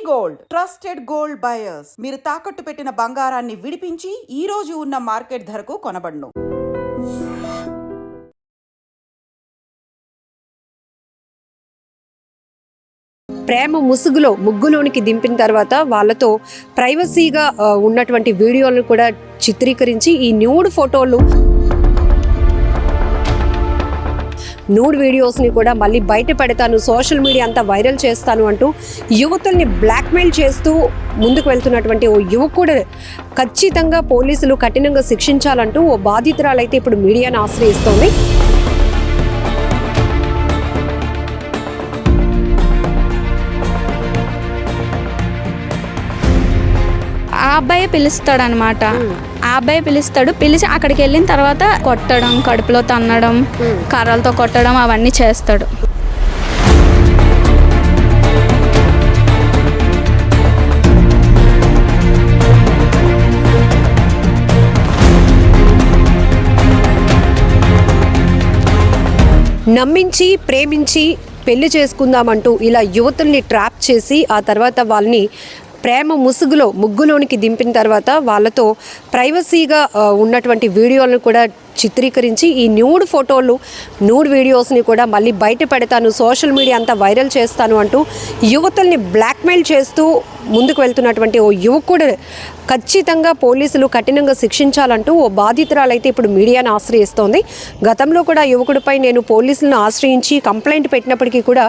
Gold trusted gold buyers మీరు తాకట్టు పెట్టిన బంగారాన్ని విడిపించి ఈ రోజు ఉన్న మార్కెట్ ధరకు కొనబడును. ప్రేమ ముసుగులో ముగ్గులోనికి దింపిన తర్వాత వాళ్ళతో ప్రైవసీగా ఉన్నటువంటి వీడియోలను కూడా చిత్రీకరించి ఈ న్యూడ్ ఫోటోలు న్యూడ్ వీడియోస్ని కూడా మళ్ళీ బయట పెడతాను, సోషల్ మీడియా అంతా వైరల్ చేస్తాను అంటూ యువతుల్ని బ్లాక్మెయిల్ చేస్తూ ముందుకు వెళ్తున్నటువంటి ఓ యువకుడు ఖచ్చితంగా పోలీసులు కఠినంగా శిక్షించాలంటూ ఓ బాధితురాలైతే ఇప్పుడు మీడియాను ఆశ్రయిస్తోంది. ఆ అబ్బాయి పిలుస్తాడు అనమాట. ఆ అబ్బాయి పిలిచి అక్కడికి వెళ్ళిన తర్వాత కొట్టడం, కడుపులో తన్నడం, కర్రలతో కొట్టడం అవన్నీ చేస్తాడు. నమ్మించి ప్రేమించి పెళ్లి చేసుకుందామంటూ ఇలా యువతుల్ని ట్రాప్ చేసి ఆ తర్వాత వాళ్ళని ప్రేమ ముసుగులో ముగ్గులోనికి దింపిన తర్వాత వాళ్ళతో ప్రైవసీగా ఉన్నటువంటి వీడియోలను కూడా చిత్రీకరించి ఈ న్యూడ్ ఫోటోలు న్యూడ్ వీడియోస్ని కూడా మళ్ళీ బయట పెడతాను, సోషల్ మీడియా అంతా వైరల్ చేస్తాను అంటూ యువతుల్ని బ్లాక్మెయిల్ చేస్తూ ముందుకు వెళ్తున్నటువంటి ఓ యువకుడు ఖచ్చితంగా పోలీసులు కఠినంగా శిక్షించాలంటూ ఓ బాధితురాలైతే ఇప్పుడు మీడియాను ఆశ్రయిస్తోంది. గతంలో కూడా యువకుడిపై నేను పోలీసులను ఆశ్రయించి కంప్లైంట్ పెట్టినప్పటికీ కూడా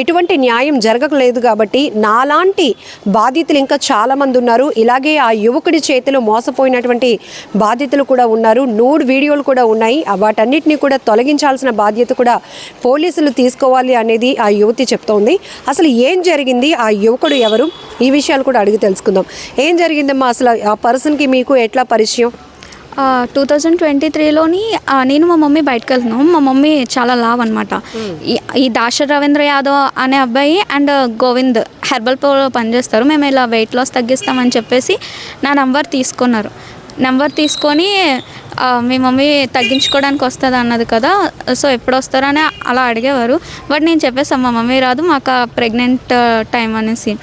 ఎటువంటి న్యాయం జరగలేదు కాబట్టి నాలాంటి బాధితులు ఇంకా చాలామంది ఉన్నారు. ఇలాగే ఆ యువకుడి చేతిలో మోసపోయినటువంటి బాధితులు కూడా ఉన్నారు. న్యూడ్ వీడియోలు కూడా ఉన్నాయి. వాటన్నిటిని కూడా తొలగించాల్సిన బాధ్యత కూడా పోలీసులు తీసుకోవాలి అనేది ఆ యువతి చెప్తోంది. అసలు ఏం జరిగింది, ఆ యువకుడు ఎవరు, ఈ విషయాలు కూడా అడిగి తెలుసుకుందాం. ఏం జరిగిందమ్మా, అసలు ఆ పర్సన్కి మీకు ఎట్లా పరిచయం? 2023లోని నేను మా మమ్మీ బయటకు వెళ్తున్నాం. మా మమ్మీ చాలా లావ్ అనమాట. ఈ దాశర్ రవీంద్ర యాదవ్ అనే అబ్బాయి అండ్ గోవింద్ హెర్బల్ ప్రోలో పనిచేస్తారు. మేము ఇలా వెయిట్ లాస్ తగ్గిస్తామని చెప్పేసి నా నెంబర్ తీసుకున్నారు. నెంబర్ తీసుకొని మీ మమ్మీ తగ్గించుకోవడానికి వస్తుంది అన్నది కదా, సో ఎప్పుడు వస్తారని అలా అడిగేవారు. బట్ నేను చెప్పేసాను మా మమ్మీ రాదు, మాకు ప్రెగ్నెంట్ టైం అనేసి.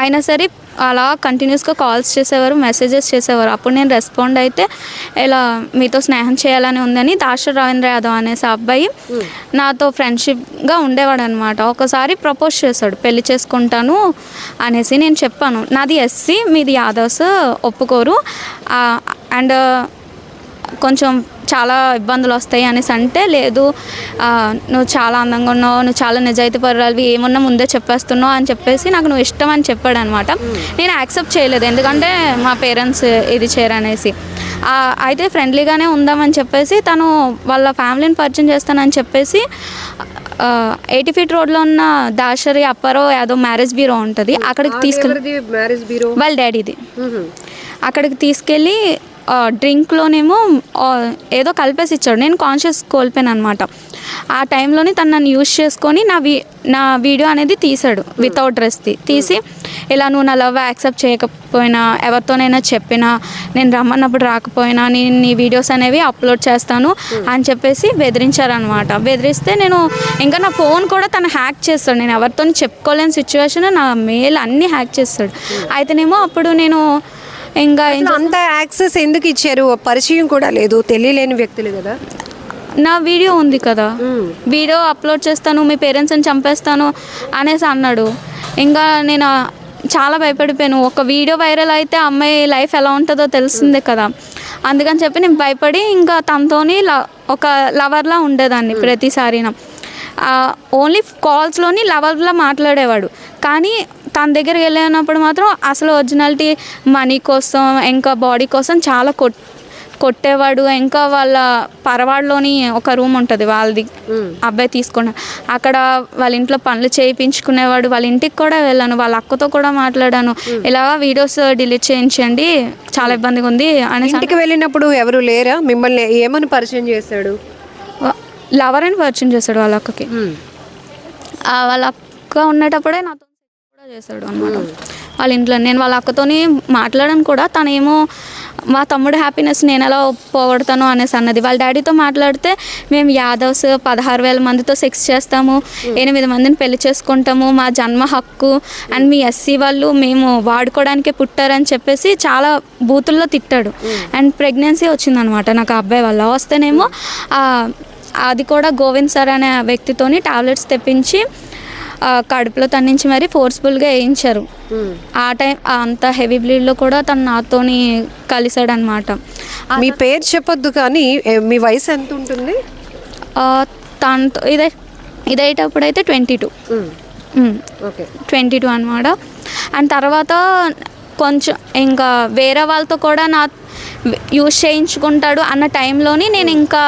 అయినా సరే అలా కంటిన్యూస్గా కాల్స్ చేసేవారు, మెసేజెస్ చేసేవారు. అప్పుడు నేను రెస్పాండ్ అయితే ఇలా మీతో స్నేహం చేయాలని ఉందని దాశర్ రవీంద్ర యాదవ్ అనేసి అబ్బాయి నాతో ఫ్రెండ్షిప్గా ఉండేవాడు అనమాట. ఒకసారి ప్రపోజ్ చేశాడు, పెళ్లి చేసుకుంటాను అనేసి. నేను చెప్పాను నాది ఎస్సీ, మీది యాదవ్స్, ఒప్పుకోరు అండ్ కొంచెం చాలా ఇబ్బందులు వస్తాయి అనేసి అంటే, లేదు నువ్వు చాలా అందంగా ఉన్నావు, నువ్వు చాలా నిజాయితీ పరురాలివి, ఏమన్నా ముందే చెప్పేస్తున్నావు అని చెప్పేసి నాకు నువ్వు ఇష్టం అని చెప్పాడు అనమాట. నేను యాక్సెప్ట్ చేయలేదు, ఎందుకంటే మా పేరెంట్స్ ఇది చేయరనేసి. అయితే ఫ్రెండ్లీగానే ఉందామని చెప్పేసి తను వాళ్ళ ఫ్యామిలీని పరిచయం చేస్తానని చెప్పేసి 80 ఫీట్ రోడ్లో ఉన్న దాశరి అప్పారావు యాదవ్ మ్యారేజ్ బ్యూరో ఉంటుంది, అక్కడికి తీసుకెళ్ళి వాళ్ళ డాడీది, అక్కడికి తీసుకెళ్ళి డ్రింక్లోనేమో ఏదో కలిపేసి ఇచ్చాడు. నేను కాన్షియస్ కోల్పోయాను అనమాట. ఆ టైంలోని తను నన్ను యూజ్ చేసుకొని నా వీడియో అనేది తీసాడు వితౌట్ డ్రెస్ తీసి, ఇలా నువ్వు నా లవ్ యాక్సెప్ట్ చేయకపోయినా, ఎవరితోనైనా చెప్పినా, నేను రమ్మన్నప్పుడు రాకపోయినా నేను నీ వీడియోస్ అనేవి అప్లోడ్ చేస్తాను అని చెప్పేసి బెదిరించారనమాట. బెదిరిస్తే నేను ఇంకా నా ఫోన్ కూడా తను హ్యాక్ చేస్తాడు. నేను ఎవరితో చెప్పుకోలేని సిచ్యువేషన్, నా మెయిల్ అన్నీ హ్యాక్ చేస్తాడు. అయితేనేమో అప్పుడు నేను ఇంకా అంత యాక్సెస్ ఎందుకు ఇచ్చారు? పరిచయం కూడా లేదు, తెలియలేని వ్యక్తులు కదా. నా వీడియో ఉంది కదా, వీడియో అప్లోడ్ చేస్తాను, మీ పేరెంట్స్ని చంపేస్తాను అనేసి అన్నాడు. ఇంకా నేను చాలా భయపడిపోయాను. ఒక వీడియో వైరల్ అయితే అమ్మాయి లైఫ్ ఎలా ఉంటుందో తెలిసిందే కదా. అందుకని చెప్పి నేను భయపడి ఇంకా తనతోని ఒక లవర్లా ఉండేదాన్ని ప్రతిసారి. ఓన్లీ కాల్స్లోని లవర్లా మాట్లాడేవాడు, కానీ తన దగ్గరికి వెళ్ళినప్పుడు మాత్రం అసలు ఒరిజినాలిటీ మనీ కోసం ఇంకా బాడీ కోసం చాలా కొట్టేవాడు. ఇంకా వాళ్ళ పరవాడలోని ఒక రూమ్ ఉంటుంది వాళ్ళది, అబ్బాయి తీసుకున్నాడు, అక్కడ వాళ్ళ ఇంట్లో పనులు చేయించుకునేవాడు. వాళ్ళ ఇంటికి కూడా వెళ్ళాను, వాళ్ళ అక్కతో కూడా మాట్లాడాను, ఇలా వీడియోస్ డిలీట్ చేయించండి, చాలా ఇబ్బందిగా ఉంది అని. ఇంటికి వెళ్ళినప్పుడు ఎవరు లేరా? మిమ్మల్ని ఏమని పరిచయం చేశాడు? లవర్ అని పరిచయం చేశాడు వాళ్ళ అక్కకి. వాళ్ళ అక్క ఉండేటప్పుడే నాతో కూడా చేశాడు అనమాట వాళ్ళ ఇంట్లో. నేను వాళ్ళ అక్కతోని మాట్లాడాను కూడా, తనేమో మా తమ్ముడు హ్యాపీనెస్ నేను ఎలా పోగొడతాను అనేసి అన్నది. వాళ్ళ డాడీతో మాట్లాడితే మేము యాదవ్స్ 16,000 మందితో సెక్స్ చేస్తాము, 8 మందిని పెళ్లి చేసుకుంటాము, మా జన్మ హక్కు అండ్ మీ ఎస్సీ వాళ్ళు మేము వాడుకోవడానికే పుట్టారని చెప్పేసి చాలా బూతుల్లో తిట్టాడు. అండ్ ప్రెగ్నెన్సీ వచ్చిందనమాట నాకు ఆ అబ్బాయి వల్ల. వస్తేనేమో అది కూడా గోవింద్ సార్ అనే వ్యక్తితోని టాబ్లెట్స్ తెప్పించి కడుపులో తన్నించి మరీ ఫోర్స్ఫుల్గా వేయించారు. ఆ టైం అంత హెవీ బ్లీడ్లో కూడా తను నాతోని కలిసాడనమాట. మీ పేరు చెప్పొద్దు కానీ మీ వయసు ఎంత ఉంటుంది? తనతో ఇదైటప్పుడైతే 22. ఓకే, 22 అనమాట. అండ్ తర్వాత కొంచెం ఇంకా వేరే వాళ్ళతో కూడా నా యూజ్ చేయించుకుంటాడు అన్న టైంలోని నేను ఇంకా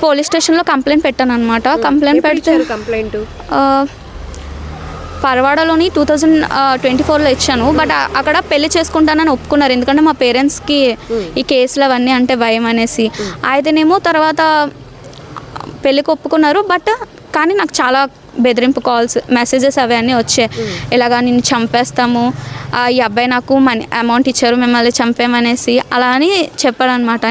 పోలీస్ స్టేషన్లో కంప్లైంట్ పెట్టాను అనమాట. కంప్లైంట్ పెడితే పరవాడలోని 2024లో ఇచ్చాను. బట్ అక్కడ పెళ్లి చేసుకుంటానని ఒప్పుకున్నారు, ఎందుకంటే మా పేరెంట్స్కి ఈ కేసులు అవన్నీ అంటే భయం అనేసి. అయితేనేమో తర్వాత పెళ్ళికి ఒప్పుకున్నారు. బట్ కానీ నాకు చాలా బెదిరింపు కాల్స్, మెసేజెస్ అవన్నీ వచ్చాయి. ఇలాగా నిన్ను చంపేస్తాము, ఈ అబ్బాయి నాకు మనీ అమౌంట్ ఇచ్చారు మిమ్మల్ని చంపేమనేసి అలా అని చెప్పారనమాట.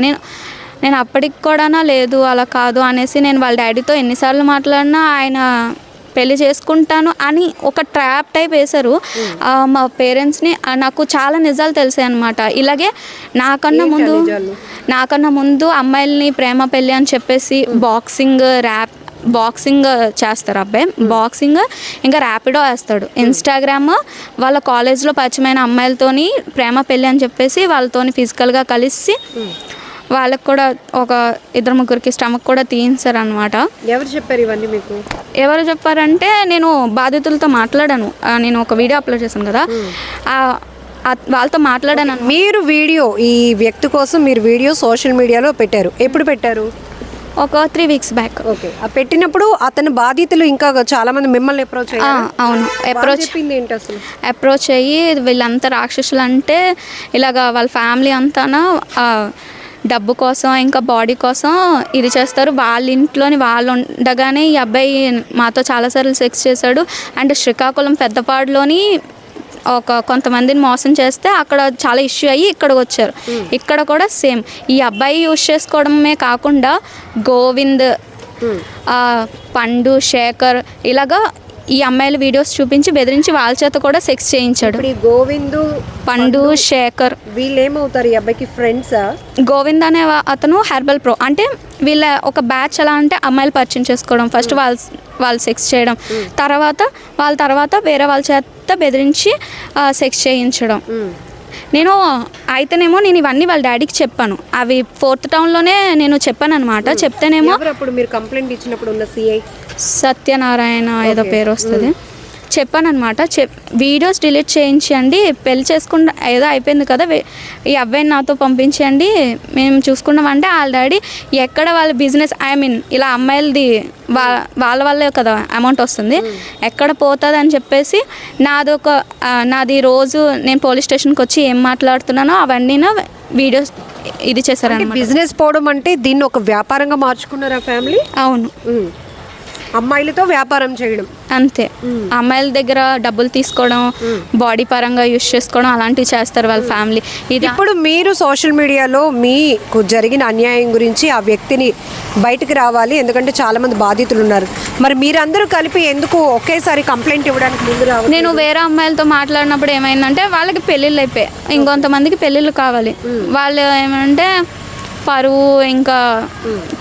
నేను అప్పటికి కూడా లేదు అలా కాదు అనేసి నేను వాళ్ళ డాడీతో ఎన్నిసార్లు మాట్లాడినా ఆయన పెళ్లి చేసుకుంటాను అని ఒక ట్రాప్ టైప్ వేశారు మా పేరెంట్స్ని. నాకు చాలా నిజాలు తెలిసాయి అనమాట. ఇలాగే నాకన్నా ముందు అమ్మాయిల్ని ప్రేమ పెళ్ళి అని చెప్పేసి బాక్సింగ్ చేస్తారు అబ్బాయి, బాక్సింగ్ ఇంకా ర్యాపిడో వేస్తాడు. ఇన్స్టాగ్రామ్ వాళ్ళ కాలేజ్లో పరిచయమైన అమ్మాయిలతోని ప్రేమ పెళ్ళి అని చెప్పేసి వాళ్ళతోని ఫిజికల్గా కలిసి వాళ్ళకు కూడా ఒక 2-3 స్టమక్ కూడా తీయించారు అనమాట. ఎవరు చెప్పారు ఇవన్నీ మీకు? ఎవరు చెప్పారంటే నేను బాధితులతో మాట్లాడాను. నేను ఒక వీడియో అప్లోడ్ చేశాను కదా, వాళ్ళతో మాట్లాడాను. మీరు ఈ వ్యక్తి కోసం మీరు వీడియో సోషల్ మీడియాలో పెట్టారు. ఎప్పుడు పెట్టారు? ఒక 3 వీక్స్ బ్యాక్. ఓకే, పెట్టినప్పుడు అతని బాధితులు ఇంకా చాలా మంది మిమ్మల్ని అప్రోచ్ అయ్యారు? అవును, అప్రోచ్ అయ్యి వీళ్ళంతా రాక్షసులు అంటే ఇలాగా వాళ్ళ ఫ్యామిలీ అంతా డబ్బు కోసం ఇంకా బాడీ కోసం ఇది చేస్తారు. వాళ్ళ ఇంట్లోని వాళ్ళు ఉండగానే ఈ అబ్బాయి మాతో చాలాసార్లు సెక్స్ చేశాడు. అండ్ శ్రీకాకుళం పెద్దపాడులోని కొంతమందిని మోసం చేస్తే అక్కడ చాలా ఇష్యూ అయ్యి ఇక్కడికి వచ్చారు. ఇక్కడ కూడా సేమ్ ఈ అబ్బాయి యూజ్ చేసుకోవడమే కాకుండా గోవింద్, పండు, శేఖర్ ఇలాగా ఈ అమ్మాయిల వీడియోస్ చూపించి బెదిరించి వాళ్ళ చేత కూడా సెక్స్ చేయించాడు. గోవింద్, పండు, శేఖర్ వీళ్ళు ఏమవుతారు? ఈ అబ్బాయికి ఫ్రెండ్సా? గోవింద్ అనే అతను హెర్బల్ ప్రో, అంటే వీళ్ళ ఒక బ్యాచ్ ఎలా అంటే అమ్మాయిలు పరిచయం చేసుకోవడం, ఫస్ట్ వాళ్ళు సెక్స్ చేయడం, వాళ్ళ తర్వాత వేరే వాళ్ళ చేత బెదిరించి సెక్స్ చేయించడం. నేను ఇవన్నీ వాళ్ళ డాడీకి చెప్పాను. అవి 4th టౌన్లోనే నేను చెప్పాను అనమాట. చెప్తేనేమో అప్పుడు మీరు కంప్లైంట్ ఇచ్చినప్పుడు ఉన్న సిఐ సత్యనారాయణ ఏదో పేరు వస్తుంది, చెప్పాను అనమాట. వీడియోస్ డిలీట్ చేయించండి, పెళ్లి చేసుకుంటా ఏదో అయిపోయింది కదా, ఈ అబ్బాయిని నాతో పంపించండి మేము చూసుకున్నామంటే వాళ్ళ డాడీ ఎక్కడ వాళ్ళ బిజినెస్ ఇలా అమ్మాయిలది వాళ్ళ వల్లే కదా అమౌంట్ వస్తుంది, ఎక్కడ పోతుంది అని చెప్పేసి నాది రోజు నేను పోలీస్ స్టేషన్కి వచ్చి ఏం మాట్లాడుతున్నానో అవన్నీ వీడియోస్ ఇది చేశారు. బిజినెస్ పోవడం అంటే దీన్ని ఒక వ్యాపారంగా మార్చుకున్నారు ఆ ఫ్యామిలీ? అవును, అమ్మాయిలతో వ్యాపారం చేయడం అంతే. అమ్మాయిల దగ్గర డబ్బులు తీసుకోవడం, బాడీ పరంగా యూజ్ చేసుకోవడం అలాంటివి చేస్తారు వాళ్ళ ఫ్యామిలీ. ఇప్పుడు మీరు సోషల్ మీడియాలో మీకు జరిగిన అన్యాయం గురించి ఆ వ్యక్తిని బయటకు రావాలి, ఎందుకంటే చాలా మంది బాధితులు ఉన్నారు. మరి మీరందరూ కలిపి ఎందుకు ఒకేసారి కంప్లైంట్ ఇవ్వడానికి ముందు రావాలి? నేను వేరే అమ్మాయిలతో మాట్లాడినప్పుడు ఏమైందంటే వాళ్ళకి పెళ్ళిళ్ళు అయిపోయాయి, ఇంకొంతమందికి పెళ్ళిళ్ళు కావాలి. వాళ్ళు ఏమంటే పరువు ఇంకా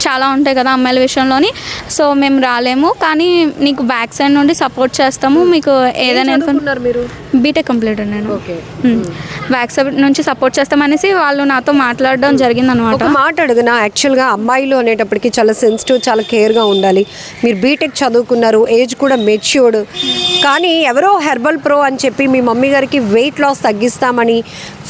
చాలా ఉంటాయి కదా అమ్మాయిల విషయంలోని. సో మేము రాలేము, కానీ నీకు బ్యాక్ సైడ్ నుండి సపోర్ట్ చేస్తాము, మీకు ఏదైనా బీటెక్ కంప్లీట్ నేను బ్యాక్ సైడ్ నుంచి సపోర్ట్ చేస్తామనేసి వాళ్ళు నాతో మాట్లాడడం జరిగింది అనమాట. ఒక మాట అడుగునా, యాక్చువల్గా అమ్మాయిలు అనేటప్పటికి చాలా సెన్సిటివ్, చాలా కేర్గా ఉండాలి. మీరు బీటెక్ చదువుకున్నారు, ఏజ్ కూడా మెచ్యూర్డ్, కానీ ఎవరో హెర్బల్ ప్రో అని చెప్పి మీ మమ్మీ గారికి వెయిట్ లాస్ తగ్గిస్తామని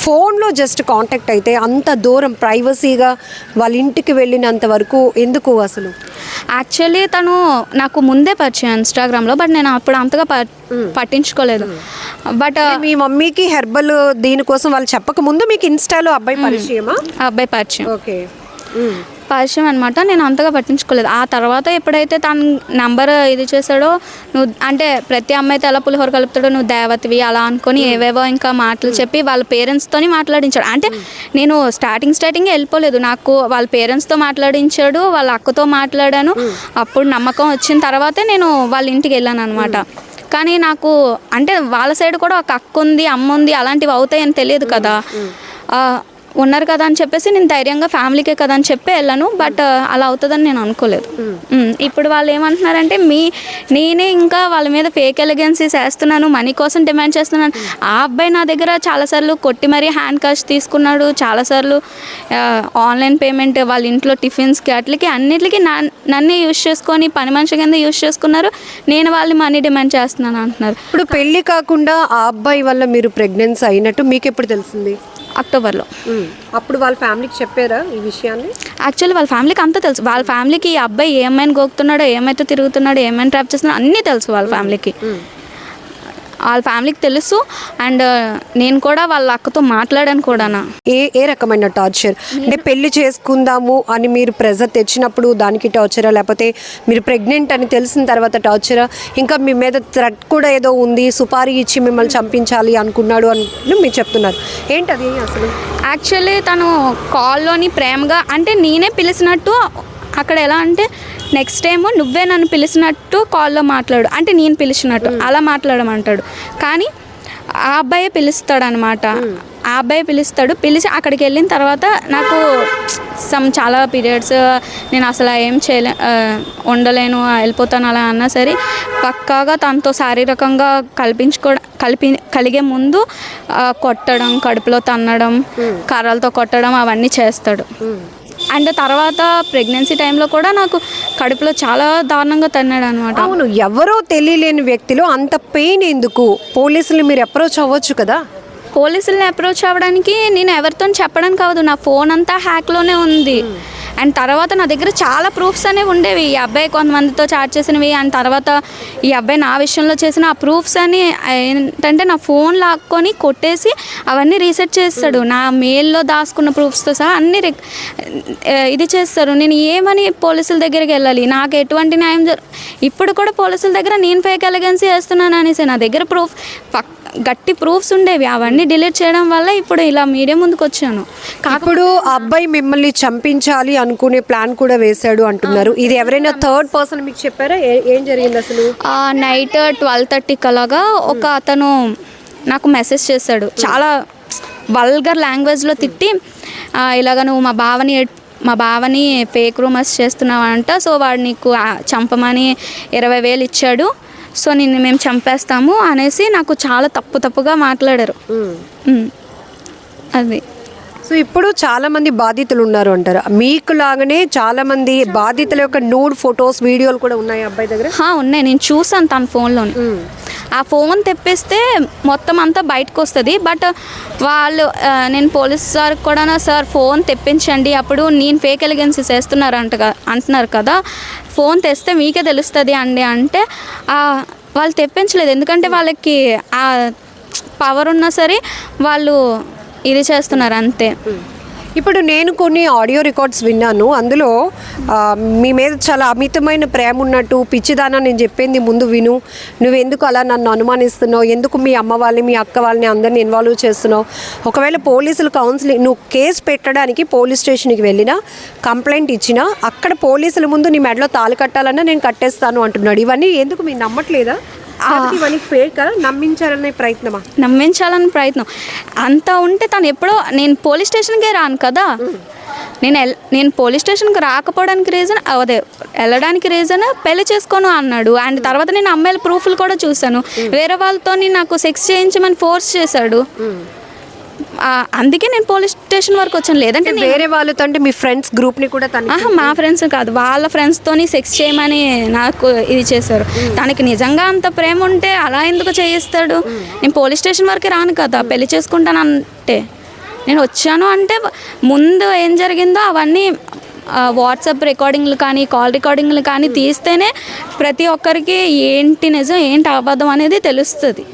ఫోన్లో జస్ట్ కాంటాక్ట్ అయితే అంత దూరం ప్రైవసీగా వాళ్ళ ఇంటికి వెళ్ళినంత వరకు ఎందుకు అసలు? యాక్చువల్లీ తను నాకు ముందే పరిచయం ఇన్స్టాగ్రామ్లో, బట్ నేను అప్పుడు అంతగా పట్టించుకోలేదు. బట్ మీ మమ్మీకి హెర్బల్ దీనికోసం వాళ్ళు చెప్పక ముందు మీకు ఇన్స్టాలో అబ్బాయి పరిచయమా? అబ్బాయి పరిచయం. ఓకే. పరిచయం అనమాట. నేను అంతగా పట్టించుకోలేదు. ఆ తర్వాత ఎప్పుడైతే తన నంబర్ ఇది చేశాడో, నువ్వు అంటే ప్రతి అమ్మాయితో ఎలా పులిహోర కలుపుతాడో నువ్వు దేవతవి అలా అనుకొని ఏవేవో ఇంకా మాటలు చెప్పి వాళ్ళ పేరెంట్స్తోని మాట్లాడించాడు. అంటే నేను స్టార్టింగ్ వెళ్ళిపోలేదు, నాకు వాళ్ళ పేరెంట్స్తో మాట్లాడించాడు, వాళ్ళ అక్కతో మాట్లాడాను. అప్పుడు నమ్మకం వచ్చిన తర్వాతే నేను వాళ్ళ ఇంటికి వెళ్ళాను అనమాట. కానీ నాకు అంటే వాళ్ళ సైడ్ కూడా ఒక అక్క ఉంది, అమ్మ ఉంది, అలాంటివి అవుతాయని తెలియదు కదా. ఉన్నారు కదా అని చెప్పేసి నేను ధైర్యంగా ఫ్యామిలీకే కదా అని చెప్పి వెళ్ళాను. బట్ అలా అవుతుందని నేను అనుకోలేదు. ఇప్పుడు వాళ్ళు ఏమంటున్నారంటే నేనే ఇంకా వాళ్ళ మీద ఫేక్ ఎలిగెన్సీస్ వేస్తున్నాను, మనీ కోసం డిమాండ్ చేస్తున్నాను. ఆ అబ్బాయి నా దగ్గర చాలాసార్లు కొట్టి మరీ హ్యాండ్ క్యాష్ తీసుకున్నాడు, చాలాసార్లు ఆన్లైన్ పేమెంట్ వాళ్ళ ఇంట్లో టిఫిన్స్కి అట్లకి అన్నిటికీ నన్నే యూజ్ చేసుకొని పని మనిషి కింద యూజ్ చేసుకున్నారు. నేను వాళ్ళు మనీ డిమాండ్ చేస్తున్నాను అంటున్నారు. ఇప్పుడు పెళ్లి కాకుండా ఆ అబ్బాయి వల్ల మీరు ప్రెగ్నెన్సీ అయినట్టు మీకు ఎప్పుడు తెలిసింది? అక్టోబర్లో. అప్పుడు వాళ్ళ ఫ్యామిలీకి చెప్పారా ఈ విషయాన్ని? యాక్చువల్లీ వాళ్ళ ఫ్యామిలీకి అంతా తెలుసు. వాళ్ళ ఫ్యామిలీకి ఈ అబ్బాయి ఏమైనా గోకుతున్నాడో, ఏమైతే తిరుగుతున్నాడో, ఏమైనా ట్రాప్ చేస్తున్నాడో అన్నీ తెలుసు వాళ్ళ ఫ్యామిలీకి. వాళ్ళ ఫ్యామిలీకి తెలుసు. అండ్ నేను కూడా వాళ్ళ అక్కతో మాట్లాడాను కూడా. ఏ రకమైన టార్చర్? అంటే పెళ్లి చేసుకుందాము అని మీరు ప్రెజర్ తెచ్చినప్పుడు దానికి టార్చరా, లేకపోతే మీరు ప్రెగ్నెంట్ అని తెలిసిన తర్వాత టార్చరా, ఇంకా మీ మీద థ్రెట్ కూడా ఏదో ఉంది, సుపారీ ఇచ్చి మిమ్మల్ని చంపించాలి అనుకున్నాడు అని మీరు చెప్తున్నారు, ఏంటది అసలు? యాక్చువల్లీ తను కాల్లోని ప్రేమగా అంటే నేనే పిలిచినట్టు, అక్కడ ఎలా అంటే నెక్స్ట్ టైం నువ్వే నన్ను పిలిచినట్టు కాల్లో మాట్లాడు అంటే నేను పిలిచినట్టు అలా మాట్లాడమంటాడు. కానీ ఆ అబ్బాయే పిలుస్తాడనమాట. ఆ అబ్బాయి పిలిచి అక్కడికి వెళ్ళిన తర్వాత నాకు చాలా పీరియడ్స్, నేను అసలు ఏం ఉండలేను, వెళ్ళిపోతాను అలా అన్నా సరే పక్కాగా తనతో శారీరకంగా కలిగే ముందు కొట్టడం, కడుపులో తన్నడం, కర్రలతో కొట్టడం అవన్నీ చేస్తాడు. అండ్ తర్వాత ప్రెగ్నెన్సీ టైంలో కూడా నాకు కడుపులో చాలా దారుణంగా తన్నాడు అనమాట. అవును, ఎవరో తెలియలేని వ్యక్తిలో అంత పెయిన్ ఎందుకు? పోలీసులు మీరు అప్రోచ్ అవ్వచ్చు కదా. పోలీసుల్ని అప్రోచ్ అవ్వడానికి నేను ఎవరితో చెప్పడానికి కావదు, నా ఫోన్ అంతా హ్యాక్లోనే ఉంది. అండ్ తర్వాత నా దగ్గర చాలా ప్రూఫ్స్ అనేవి ఉండేవి, ఈ అబ్బాయి కొంతమందితో చాట్ చేసినవి. అండ్ తర్వాత ఈ అబ్బాయి నా విషయంలో చేసిన ఆ ప్రూఫ్స్ అని ఏంటంటే నా ఫోన్ లాక్కొని కొట్టేసి అవన్నీ రీసెట్ చేస్తాడు. నా మెయిల్లో దాచుకున్న ప్రూఫ్స్తో సహా అన్నీ ఇది చేస్తారు. నేను ఏమని పోలీసుల దగ్గరికి వెళ్ళాలి? నాకు ఎటువంటి న్యాయం ఇప్పుడు కూడా పోలీసుల దగ్గర నేను ఫేక్ ఎలిగెన్సీ వేస్తున్నాను అనేసి నా దగ్గర గట్టి ప్రూఫ్స్ ఉండేవి, అవన్నీ డిలీట్ చేయడం వల్ల ఇప్పుడు ఇలా మీడియా ముందుకు వచ్చాను. ఇప్పుడు ఆ అబ్బాయి మిమ్మల్ని చంపించాలి అనుకునే ప్లాన్ కూడా వేశాడు అంటున్నారు. ఇది ఎవరైనా థర్డ్ పర్సన్ మీకు చెప్పారా? ఏం జరిగింది అసలు? నైట్ 12:30 అలాగా ఒక అతను నాకు మెసేజ్ చేశాడు, చాలా వల్గర్ లాంగ్వేజ్లో తిట్టి, ఇలాగ నువ్వు మా బావని ఫేక్ రూమర్స్ చేస్తున్నావంట, సో వాడు నీకు చంపమని 20,000 ఇచ్చాడు, సో నిన్ను మేము చంపేస్తాము అనేసి నాకు చాలా తప్పుగా మాట్లాడారు. అది. సో ఇప్పుడు చాలా మంది బాధితులు ఉన్నారు అంటారు. మీకు లాగానే చాలా మంది బాధితుల యొక్క నూడ్ ఫొటోస్, వీడియోలు కూడా ఉన్నాయి అబ్బాయి దగ్గర? ఉన్నాయి, నేను చూసాను తన ఫోన్లోని. ఆ ఫోన్ తెప్పిస్తే మొత్తం అంతా బయటకు వస్తుంది. బట్ వాళ్ళు నేను పోలీస్ సార్ కూడా, సార్ ఫోన్ తెప్పించండి, అప్పుడు నేను ఫేక్ ఎలిగెన్సీస్ అంటున్నారు కదా, ఫోన్ తెస్తే మీకే తెలుస్తుంది అండి అంటే వాళ్ళు తెప్పించలేదు. ఎందుకంటే వాళ్ళకి ఆ పవర్ ఉన్నా సరే వాళ్ళు ఇది చేస్తున్నారు అంతే. ఇప్పుడు నేను కొన్ని ఆడియో రికార్డ్స్ విన్నాను, అందులో మీ మీద చాలా అమితమైన ప్రేమ ఉన్నట్టు, పిచ్చిదానా నేను చెప్పింది ముందు విను, నువ్వు ఎందుకు అలా నన్ను అనుమానిస్తున్నావు, ఎందుకు మీ అమ్మ వాళ్ళని మీ అక్క వాళ్ళని అందరిని ఇన్వాల్వ్ చేస్తున్నావు, ఒకవేళ పోలీసులు కౌన్సిలింగ్ నువ్వు కేసు పెట్టడానికి పోలీస్ స్టేషన్కి వెళ్ళినా, కంప్లైంట్ ఇచ్చినా అక్కడ పోలీసుల ముందు నీ మెడలో తాళి కట్టాలన్నా నేను కట్టేస్తాను అంటున్నాడు. ఇవన్నీ ఎందుకు మీరు నమ్మట్లేదా? ఇవన్నీ ఫేక్, నమ్మించాలనే ప్రయత్నం అంతా ఉంటే తను ఎప్పుడో, నేను పోలీస్ స్టేషన్కే రాను కదా, నేను పోలీస్ స్టేషన్కి రాకపోవడానికి రీజన్ వెళ్ళడానికి రీజన్ పెళ్లి చేసుకోను అన్నాడు. అండ్ తర్వాత నేను అమ్మాయిల ప్రూఫ్లు కూడా చూశాను, వేరే వాళ్ళతో నాకు సెక్స్ చేయించమని ఫోర్స్ చేశాడు. అందుకే నేను పోలీస్ స్టేషన్ వరకు వచ్చాను. లేదంటే వేరే వాళ్ళతో అంటే మీ ఫ్రెండ్స్ గ్రూప్ని కూడా మా ఫ్రెండ్స్ కాదు, వాళ్ళ ఫ్రెండ్స్తోని సెక్స్ చేయమని నాకు ఇది చేశారు. తనకి నిజంగా అంత ప్రేమ ఉంటే అలా ఎందుకు చేయిస్తాడు? నేను పోలీస్ స్టేషన్ వరకు రాను కదా, పెళ్లి చేసుకుంటాను అంటే. నేను వచ్చాను అంటే ముందు ఏం జరిగిందో అవన్నీ వాట్సాప్ రికార్డింగ్లు కానీ కాల్ రికార్డింగ్లు కానీ తీస్తేనే ప్రతి ఒక్కరికి ఏంటి నిజం ఏంటి అబద్ధం అనేది తెలుస్తుంది.